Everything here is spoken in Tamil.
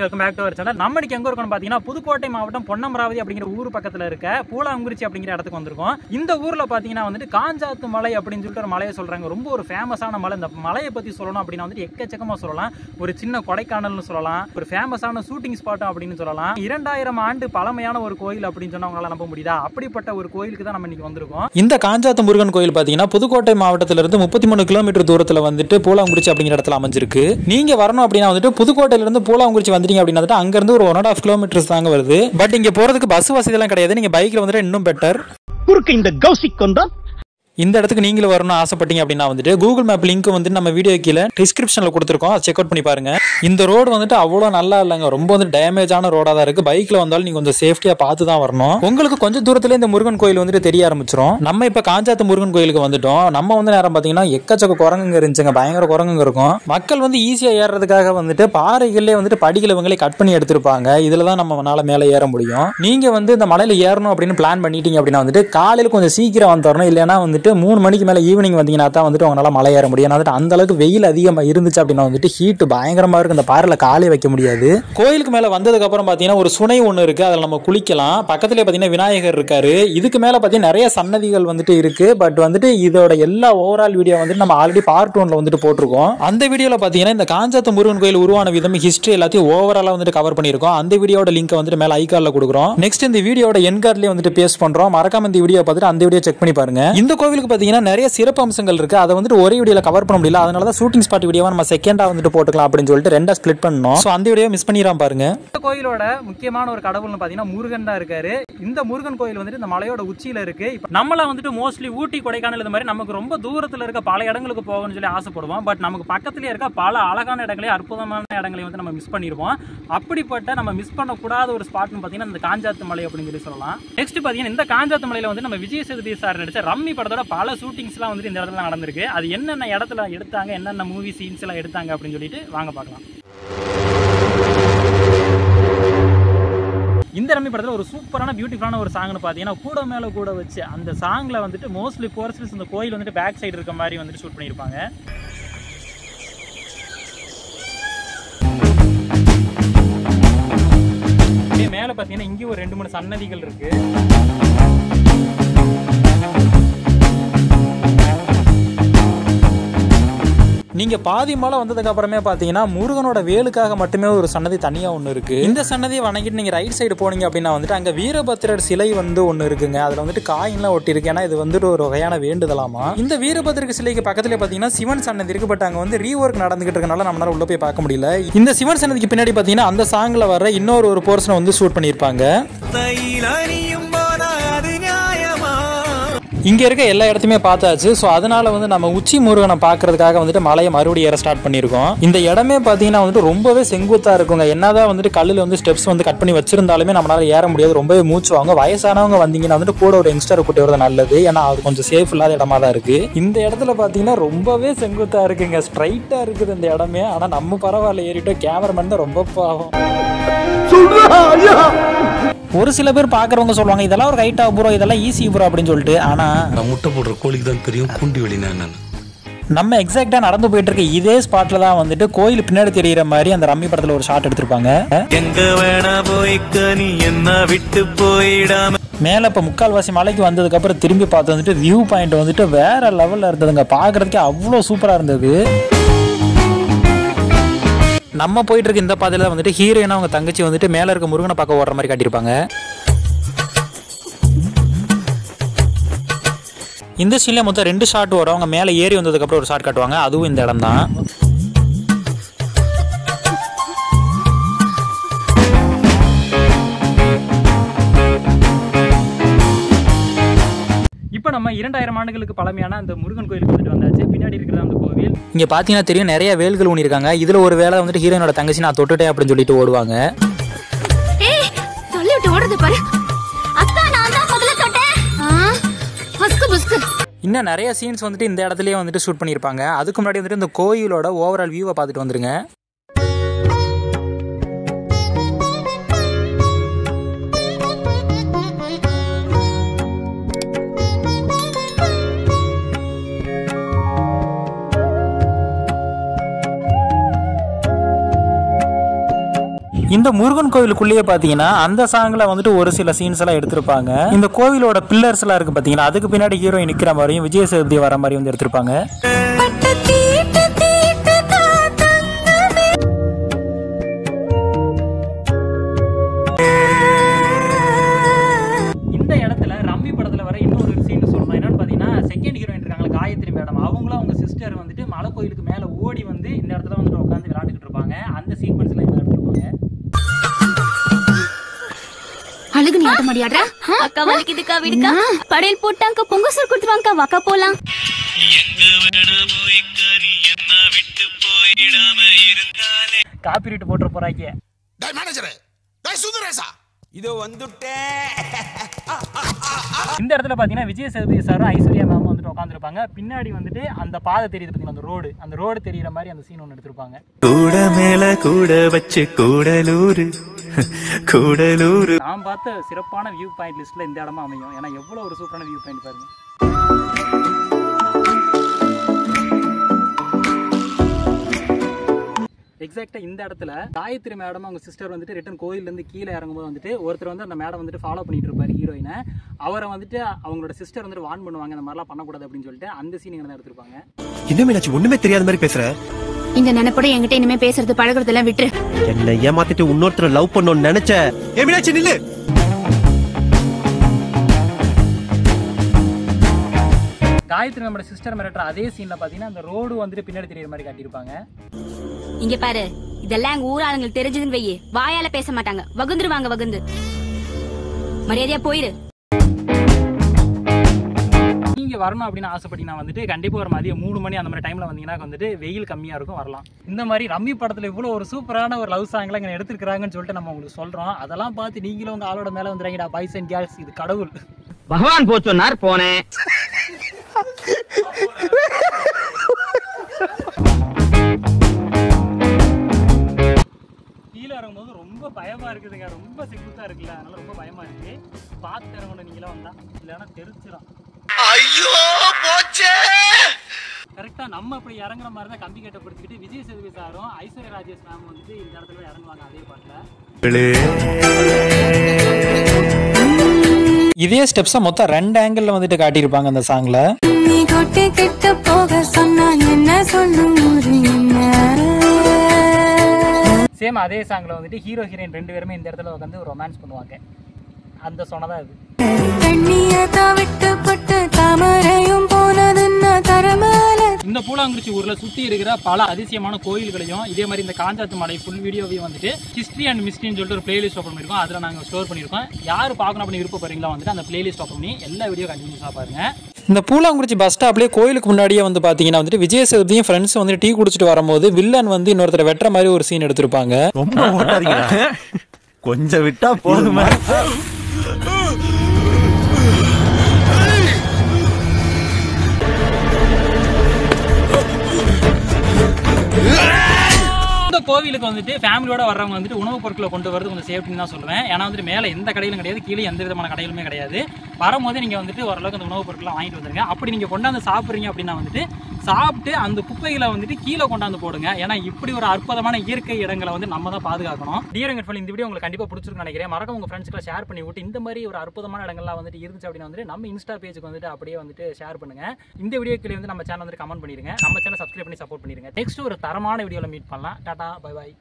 Welcome back to our channel. நம்ம இன்னைக்கு எங்க இருக்கோம்னு பாத்தீங்கன்னா புதுக்கோட்டை மாவட்டம் பொன்னமராவதி அப்படிங்கிற ஊர் பக்கத்துல இருக்க பூலாங்குறிச்சி அப்படிங்கிற இடத்துக்கு வந்திருக்கோம். இந்த ஊர்ல பாத்தீங்கன்னா வந்துட்டு காஞ்சாத்து மலை அப்படின்னு சொல்லிட்டு ஒரு மலையை சொல்றாங்க. ரொம்ப ஒரு ஃபேமஸான மலை. இந்த மலையை பத்தி சொல்லணும் அப்படின்னா வந்துட்டு எக்கச்சக்கமா சொல்லலாம். ஒரு சின்ன கொடைக்கானல்னு சொல்லலாம், ஒரு ஃபேமஸான ஷூட்டிங் ஸ்பாட் அப்படின்னு சொல்லலாம். 2000 ஆண்டு பழமையான ஒரு கோயில் அப்படின்னு சொன்னா உங்களால நம்ப முடியுதா? அப்படிப்பட்ட ஒரு கோயிலுக்கு தான் நம்ம இன்னைக்கு வந்திருக்கோம். இந்த காஞ்சாத்து முருகன் கோயில் பாத்தீங்கன்னா புதுக்கோட்டை மாவட்டத்திலிருந்து 33 கிலோமீட்டர் தூரத்துல வந்துட்டு பூலாங்குறிச்சி அப்படிங்கிற இடத்துல அமைஞ்சிருக்கு. நீங்க வரணும் அப்படின்னா வந்துட்டு புதுக்கோட்டையில இருந்து பூலாங்குறிச்சி வந்துட்டீங்க அப்படின்னா அங்க இருந்து ஒரு 1.5 கிலோமீட்டர்ஸ் தாங்க வருது. பட் இங்க போறதுக்கு பஸ் வசதி எல்லாம் கிடையாது. நீங்க பைக்ல வந்துட்டு இன்னும் பெட்டர். குறுக்கு இந்த கௌசிக் கொண்டா இந்த இடத்துக்கு நீங்களும் வரணும்னு ஆசைப்பட்டீங்க அப்படின்னா வந்துட்டு கூகுள் மேப் லிங்க் வந்து நம்ம வீடியோ கீழே டிஸ்கிரிப்ஷன்ல கொடுத்துருக்கோம். அதை செக் அவுட் பண்ணி பாருங்க. இந்த ரோடு வந்துட்டு அவ்வளோ நல்லா இல்லைங்க. ரொம்ப வந்து டேமேஜான ரோடா தான் இருக்கு. பைக்ல வந்தாலும் நீங்க கொஞ்சம் சேஃப்டியா பார்த்து தான் வரணும். உங்களுக்கு கொஞ்சம் தூரத்துல இந்த முருகன் கோயில் வந்துட்டு தெரிய ஆரம்பிச்சிடும். நம்ம இப்ப காஞ்சாத்து முருகன் கோயிலுக்கு வந்துட்டோம். நம்ம வந்து நேரம் பாத்தீங்கன்னா எக்கச்சக்க குரங்குங்க இருந்துச்சுங்க. பயங்கர குரங்குங்க இருக்கும். மக்கள் வந்து ஈஸியா ஏறுறதுக்காக வந்துட்டு பாறைகளே வந்துட்டு படிகளை இவங்களே கட் பண்ணி எடுத்திருப்பாங்க. இதுலதான் நம்மளால மேலே ஏற முடியும். நீங்க வந்து இந்த மலையில ஏறணும் அப்படின்னு பிளான் பண்ணிட்டீங்க அப்படின்னா வந்துட்டு காலையில கொஞ்சம் சீக்கிரம் வந்துடணும். இல்லைன்னா வந்துட்டு 3 மணிக்கு மேல ஈவினிங் வந்தீங்கன்னா தான் வந்துட்டு உங்களால மலை ஏற முடியும். அந்த அளவுக்கு வெயில் அதிகமா இருந்துச்சு அப்படின்னா வந்துட்டு ஹீட் பயங்கரமா இருக்கு. இந்த பாறையில காலே வைக்க முடியாது. கோயிலுக்கு மேல வந்ததுக்கு அப்புறம் பாத்தீங்கன்னா ஒரு சுனை ஒண்ணு இருக்கு. அதுல நம்ம குளிக்கலாம். பக்கத்துல பாத்தீங்கன்னா விநாயகர் இருக்காரு. இதுக்கு மேல பாத்தீங்கன்னா நிறைய சன்னதிகள் வந்துட்டு இருக்கு. பட் வந்துட்டு இதோட எல்லா ஓவரால் வீடியோ வந்துட்டு நம்ம ஆல்ரெடி பார்ட் 1ல வந்துட்டு போட்டிருக்கோம். அந்த வீடியோல பாத்தீங்கன்னா இந்த காஞ்சாத்து முருகன் கோயில் உருவான விதம், ஹிஸ்டரி எல்லாத்தையும் ஓவராலா வந்துட்டு கவர் பண்ணிருக்கோம். அந்த வீடியோட லிங்க் வந்துட்டு மேல ஐகார்ட்ல கொடுக்குறோம். நெக்ஸ்ட் இந்த வீடியோட என் கார்ட்லயே வந்துட்டு பேஸ்ட் பண்றோம். மறக்காம இந்த வீடியோ பார்த்துட்டு அந்த வீடியோ செக் பண்ணி பாருங்க. இந்த கோவிலுக்கு பாத்தீங்கன்னா நிறைய சிறப்பு அம்சங்கள் இருக்கு. அதை வந்துட்டு ஒரே வீடியோல கவர் பண்ண முடியல. அதனால தான் ஷூட்டிங் ஸ்பாட் வீடியோவை நம்ம செகண்டா வந்துட்டு போட்டுக்கலாம் அப்படின்னு சொல்லிட்டு ரெண்டா ஸ்ப்ளிட் பண்ணோம். சோ அந்த வீடியோ மிஸ் பண்ணிராம பாருங்க. இந்த கோயிலோட முக்கியமான ஒரு கடவுள்னு பாத்தீங்கன்னா முருகன் தான் இருக்காரு. இந்த முருகன் கோயில் வந்துட்டு இந்த மலையோட உச்சியில இருக்கு. இப்ப நம்மள வந்துட்டு மோஸ்ட்லி ஊட்டி, கொடைக்கானல் இந்த மாதிரி நமக்கு ரொம்ப தூரத்துல இருக்க பல இடங்களுக்கு போகணும்னு சொல்லி ஆசைப்படுவோம். பட் நமக்கு பக்கத்துலயே இருக்க பல அழகான இடங்களையும் அற்புதமான இடங்களையும் வந்து நம்ம மிஸ் பண்ணிருப்போம். அப்படிப்பட்ட நம்ம மிஸ் பண்ணக்கூடாத ஒரு ஸ்பாட்னு பாத்தீங்கன்னா இந்த காஞ்சாத்து மலை அப்படின்னு சொல்லி சொல்லலாம். நெக்ஸ்ட் பாத்தீங்கன்னா இந்த காஞ்சாத்து மலையில வந்து நம்ம விஜய் சேதுபதி சார் நடிச்ச ரம்மி படத்தோட பல ஷூட்டிங்ஸ் எல்லாம் வந்து இந்த இடத்துல நடந்திருக்கு. அது என்னென்ன இடத்துல எடுத்தாங்க, என்னென்ன மூவி சீன்ஸ் எல்லாம் எடுத்தாங்க அப்படின்னு சொல்லிட்டு வாங்க பார்க்கலாம். இந்த ரம்மி படத்தில் ஒரு சூப்பரான பியூட்டிஃபுல்லான ஒரு சாங்னு பார்த்தீங்கன்னா கூட மேலே கூட வச்சு அந்த சாங்கில் வந்துட்டு மோஸ்ட்லி கோர்ஸ்லஸ் இந்த கோயில் வந்துட்டு பேக் சைடு இருக்க மாதிரி வந்துட்டு ஷூட் பண்ணியிருப்பாங்க. மேலே பார்த்தீங்கன்னா இங்கேயும் ஒரு 2-3 சன்னதிகள் இருக்கு. நீங்க பாதி மலை வந்ததுக்கு அப்புறமே பாத்தீங்கன்னா முருகனோட வேலுக்காக மட்டுமே ஒரு சன்னதி தனியா ஒண்ணு இருக்கு. இந்த சன்னதியை வணங்கிட்டு நீங்க ரைட் சைடு போனீங்க அப்படின்னா வந்துட்டு அங்க வீரபத்திரர் சிலை வந்து ஒண்ணு இருக்குங்க. அதுல வந்துட்டு காயின்லாம் ஒட்டி இருக்கு. ஏன்னா இது வந்துட்டு ஒரு வகையான வேண்டுதலாமா. இந்த வீரபத்திரர் சிலைக்கு பக்கத்துல பாத்தீங்கன்னா சிவன் சன்னதி இருக்கு. பட் அங்க வந்து ரீஒர்க் நடந்துகிட்டு இருக்கனால நம்மளால உள்ள போய் பார்க்க முடியல. இந்த சிவன் சன்னதிக்கு பின்னாடி பாத்தீங்கன்னா அந்த சாங்ல வர இன்னொரு போர்ஷனை வந்து ஷூட் பண்ணிருப்பாங்க. இங்க இருக்க எல்லா இடத்தையுமே பார்த்தாச்சு. ஸோ அதனால வந்து நம்ம உச்சி முருகனை பார்க்கறதுக்காக வந்துட்டு மலையை மறுபடியும் ஏற ஸ்டார்ட் பண்ணியிருக்கோம். இந்த இடமே பார்த்தீங்கன்னா வந்துட்டு ரொம்பவே செங்குத்தா இருக்குங்க. என்னதான் வந்துட்டு கல்லில் வந்து ஸ்டெப்ஸ் வந்து கட் பண்ணி வச்சிருந்தாலுமே நம்மளால ஏற முடியாது. ரொம்பவே மூச்சு வாங்க. வயசானவங்க வந்தீங்கன்னா வந்துட்டு கூட ஒரு யங்ஸ்டர் கூட்டி வரது நல்லது. ஏன்னா அது கொஞ்சம் சேஃப் இல்லாத இடமா தான் இருக்கு. இந்த இடத்துல பார்த்தீங்கன்னா ரொம்பவே செங்குத்தா இருக்குங்க. ஸ்ட்ரைட்டா இருக்குது இந்த இடமே. ஆனா நம்ம பரவாயில்ல ஏறிட்டோம். கேமராமேன் தான் ரொம்ப பாவம். ஒரு சில பேர் பாக்குறவங்க சொல்லுவாங்க இதெல்லாம் ஒரு ஹைட்டா ப்ரோ, இதெல்லாம் ஈஸி ப்ரோ அப்படின்னு சொல்லிட்டு. ஆனா நான் முட்டை போடுற கோழிக்கு தான் தெரியும் குண்டி வெளினா என்னன்னு. நம்ம எக்ஸாக்டா நடந்து போயிட்டு இருக்க இதே ஸ்பாட்ல தான் வந்துட்டு கோயில் பின்னாடி தெரியுற மாதிரி அந்த ரம்மி படத்துல ஒரு ஷாட் எடுத்திருப்பாங்க. எங்க வேணா போய்க்க நீ என்ன விட்டு போயிடாம. மேல இப்ப முக்கால்வாசி மலைக்கு வந்ததுக்கு அப்புறம் திரும்பி பார்த்து வந்துட்டு வியூ பாயிண்ட் வந்துட்டு வேற லெவல்ல இருந்ததுங்க. பாக்குறதுக்கே அவ்வளவு சூப்பரா இருந்தது. நம்ம போயிட்டு இருக்க இந்த பாதையில வந்துட்டு ஹீரோயினா அவங்க தங்கச்சி வந்துட்டு மேல இருக்க முருகனை பார்க்க ஓடுற மாதிரி காட்டியிருப்பாங்க. இந்த சீன்ல மொத்தம் 2 ஷாட் வரும். அவங்க மேல ஏறி வந்ததுக்கு அப்புறம் ஒரு ஷாட் காட்டுவாங்க. அதுவும் இந்த இடம் தான். இப்போ நம்ம 2000 ஆண்டுகளுக்கு பழமையான அந்த முருகன் கோயிலுக்கு வந்துட்டு வந்தாச்சு. பின்னாடி இருக்கிறது அந்த கோவில். இங்க பாத்தீங்கன்னா தெரியும் நிறைய வேல்கள் ஊனிருக்காங்க. இதுல ஒரு வேலை வந்துட்டு ஹீரோயினோட தங்கச்சி நான் தொட்டுட்டேன் அப்படின்னு சொல்லிட்டு ஓடுவாங்க. இன்னும் நிறைய சீன்ஸ் வந்துட்டு இந்த இடத்துலயே வந்துட்டு ஷூட் பண்ணியிருப்பாங்க. அதுக்கு முன்னாடி வந்துட்டு இந்த கோயிலோட ஓவரால் வியூவை பார்த்துட்டு வந்துருங்க. இந்த முருகன் கோவிலுக்குள்ளேயே பாத்தீங்கன்னா அந்த சாங்ல வந்துட்டு ஒரு சில சீன்ஸ் எல்லாம் எடுத்திருப்பாங்க. இந்த கோவிலோட பில்லர்ஸ் எல்லாம் இருக்கு பாத்தீங்கன்னா, அதுக்கு பின்னாடி ஹீரோயின் நிக்கிற மாதிரியும் விஜய் சேதுபதி வர மாதிரி வந்து எடுத்திருப்பாங்க. இந்த இடத்துல ரம்மி படத்துல வர இன்னொரு சீன் சொல்லணும். என்னன்னு பாத்தீங்கன்னா, செகண்ட் ஹீரோயின் இருக்காங்க காயத்ரி மேடம், அவங்களும் அவங்க சிஸ்டர் வந்துட்டு மலை கோயிலுக்கு மேல ஓடி வந்து இந்த இடத்துல வந்துட்டு உட்காந்து விளையாண்டுட்டு இருப்பாங்க. அந்த சீக்வன்ஸ்ல இங்க எடுத்திருப்பாங்க. அழகு நீ ஆட்ட மாடியாடுற அக்கா வலிக்குதுக்கா விடுக்கா படையல் போட்டாங்க பொங்க சோறு கொடுத்துருவாங்க வாக்கா போலாம். காப்பிரைட் போட்டு போறாங்க. டேய் மேனேஜரே, டேய் சுந்தரேசா, இதோ வந்துட்டேன். இந்த இடத்துல பாத்தீங்கன்னா விஜய் சேதுபதி சாரும் ஐஸ்வர்யா மேம் வந்துட்டு உட்காந்துருப்பாங்க. பின்னாடி வந்துட்டு அந்த பாதை தெரியுது பாத்தீங்கன்னா, அந்த ரோடு தெரியுற மாதிரி அந்த சீன் ஒன்று எடுத்திருப்பாங்க. கூட மேல கூட வச்சு கூடலூரு கூடலூரு. நான் பார்த்த சிறப்பான வியூ பாயிண்ட் லிஸ்ட்ல இந்த இடமா அமையும். ஏன்னா எவ்வளவு ஒரு சூப்பரான வியூ பாயிண்ட் பாருங்க. எக்ஸாக்டா இந்த இடத்துல காயத்ரி மேடம் அவங்க சிஸ்டர் வந்துட்டு ரிட்டன் கோயில்ல இருந்து கீழே இறங்கும்போது வந்துட்டு ஒருத்தர் வந்து அந்த மேடம் வந்துட்டு ஃபாலோ பண்ணிட்டு இருப்பாரு ஹீரோயினை. அவரை வந்துட்டு அவங்களோட சிஸ்டர் வந்துட்டு வார்ன் பண்ணுவாங்க, இந்த மாதிரிலாம் பண்ணக்கூடாது அப்படின்னு சொல்லிட்டு அந்த சீன் தான் எடுத்திருப்பாங்க. என்ன மீனாட்சி ஒண்ணுமே தெரியாத மாதிரி பேசுற? இந்த நினைப்போட என்கிட்ட இனிமே பேசுறது பழகுறதெல்லாம் விட்டு என்ன ஏமாத்திட்டு இன்னொருத்தர லவ் பண்ணணும்னு நினைச்ச? ஏ மீனாட்சி நில்லு. காயத்ரி நம்மளோட சிஸ்டர் மிரட்டுற அதே சீன்ல பாத்தீங்கன்னா அந்த ரோடு வந்துட்டு பின்னாடி தெரியுற மாதிரி காட்டியிருப்பாங்க. இங்க பாரு, இதெல்லாம் எங்க ஊர் ஆளுங்களுக்கு தெரிஞ்சதுன்னு வையே வாயால பேச மாட்டாங்க, வகுந்துருவாங்க. வகுந்து மரியாதையா போயிரு. நீங்க வரணும் அப்படின்னு ஆசைப்பட்டீங்கன்னா வந்துட்டு கண்டிப்பா ஒரு மதியம் 3 மணி அந்த மாதிரி டைம்ல வந்தீங்கன்னா வந்துட்டு வெயில் கம்மியா இருக்கும், வரலாம். இந்த மாதிரி ரம்மி படத்துல இவ்வளவு ஒரு சூப்பரான ஒரு லவ் சாங்ல இங்க எடுத்திருக்காங்கன்னு சொல்லிட்டு நம்ம உங்களுக்கு சொல்றோம். அதெல்லாம் பார்த்து நீங்களும் உங்க ஆளோட மேல வந்துடுறீங்கடா பாய்ஸ் அண்ட் கேர்ள்ஸ், இது கடவுள். பகவான் போ சொன்னார் போனேன். கீழே இறங்கும்போது ரொம்ப பயமா இருக்குதுங்க, ரொம்ப செங்குத்தா இருக்குல்ல, அதனால ரொம்ப பயமா இருக்கு. பார்த்து இறங்கணும் நீங்களாம் வந்தா, இல்லைன்னா தெரிச்சிடும். ஐயோ போச்சே. கரெக்டா நம்ம இப்படி இறங்குற மாதிரி தான் கம்பி கட்ட பிடிச்சிக்கிட்டு விஜய் சேதுபதி சாரும் ஐஸ்வர்யா ராஜேஷ் மேம் வந்துட்டு இந்த இடத்துல இறங்குவாங்க அதே பாட்டுல. இதே ஸ்டெப்ஸை மொத்தம் 2 ஆங்கிள் வந்துட்டு காட்டியிருப்பாங்க அந்த சாங்ல. சேம் அதே சாங்ல வந்துட்டு ஹீரோ ஹீரோயின் 2 பேருமே இந்த இடத்துல உட்காந்து ரொமான்ஸ் பண்ணுவாங்க. அந்த சொன்னதான் இது. இந்த பூலாங்குறிச்சி ஊர்ல சுத்தி இருக்கிற பல அதிசயமான கோயில்களையும் இதே மாதிரி இந்த காஞ்சாத்து மலை ஃபுல் வீடியோவையும் வந்துட்டு ஹிஸ்டரி அண்ட் மிஸ்ட்ரின்னு சொல்லிட்டு ஒரு பிளேலிஸ்ட் ஓப்பன் பண்ணிருக்கோம். அதுல நாங்க ஸ்டோர் பண்ணிருக்கோம். யாரு பார்க்கணும் அப்படின்னு விருப்பப்படுறீங்களா வந்துட்டு அந்த பிளேலிஸ்ட் ஓப்பன் பண்ணி எல்லா வீடியோ கண்டினியூஸா பாருங்க. இந்த பூலாங்குறிச்சி பஸ் ஸ்டாப்லயே கோயிலுக்கு முன்னாடியே வந்து பாத்தீங்கன்னா வந்துட்டு விஜய் சேதுபதியும் ஃப்ரெண்ட்ஸ் வந்துட்டு டீ குடிச்சிட்டு வரும்போது வில்லன் வந்து இன்னொருத்தர் வெட்டுற மாதிரி ஒரு சீன் எடுத்திருப்பாங்க. ரொம்ப ஓட்டாதீங்க, கொஞ்சம் விட்டா போதுமா. கோவிலுக்கு வந்துட்டு ஃபேமிலியோட வர்றவங்க வந்துட்டு உணவுப் பொருட்களை கொண்டு வரது கொஞ்சம் சேஃப்டின்னு தான் சொல்லுவேன். ஏன்னா வந்துட்டு மேலே எந்த கடையிலும் கிடையாது, கீழே எந்த விதமான கடையிலுமே கிடையாது. வரும்போது நீங்கள் வந்துட்டு ஓரளவுக்கு அந்த உணவுப் பொருட்களை வாங்கிட்டு வந்துருங்க. அப்படி நீங்கள் கொண்டாந்து சாப்பிட்றீங்க அப்படின்னா வந்துட்டு சாப்பிட்டு அந்த குப்பைகளை வந்துட்டு கீழே கொண்டாந்து போடுங்க. ஏன்னா இப்படி ஒரு அற்புதமான இயற்கை இடங்களை வந்து நம்ம தான் பாதுகாக்கணும். டியர் எங்கட் இந்த வீடியோ உங்களுக்கு கண்டிப்பாக பிடிச்சிருக்குன்னு நினைக்கிறேன். மறக்காம உங்கள் ஃப்ரெண்ட்ஸ்க்குலாம் ஷேர் பண்ணி விட்டு இந்த மாதிரி ஒரு அற்புதமான இடங்கள்லாம் வந்துட்டு இருந்துச்சு அப்படின்னா வந்துட்டு நம்ம இன்ஸ்டா பேஜுக்கு வந்துட்டு அப்படியே வந்துட்டு ஷேர் பண்ணுங்க. இந்த வீடியோக்கு வந்து நம்ம சேனல் வந்துட்டு கமெண்ட் பண்ணிடுங்க, நம்ம சேனல் சப்ஸ்கிரைப் பண்ணி சப்போர்ட் பண்ணிடுங்க. நெக்ஸ்ட் ஒரு தரமான வீடியோவில் மீட் பண்ணலாம். Tata, bye bye.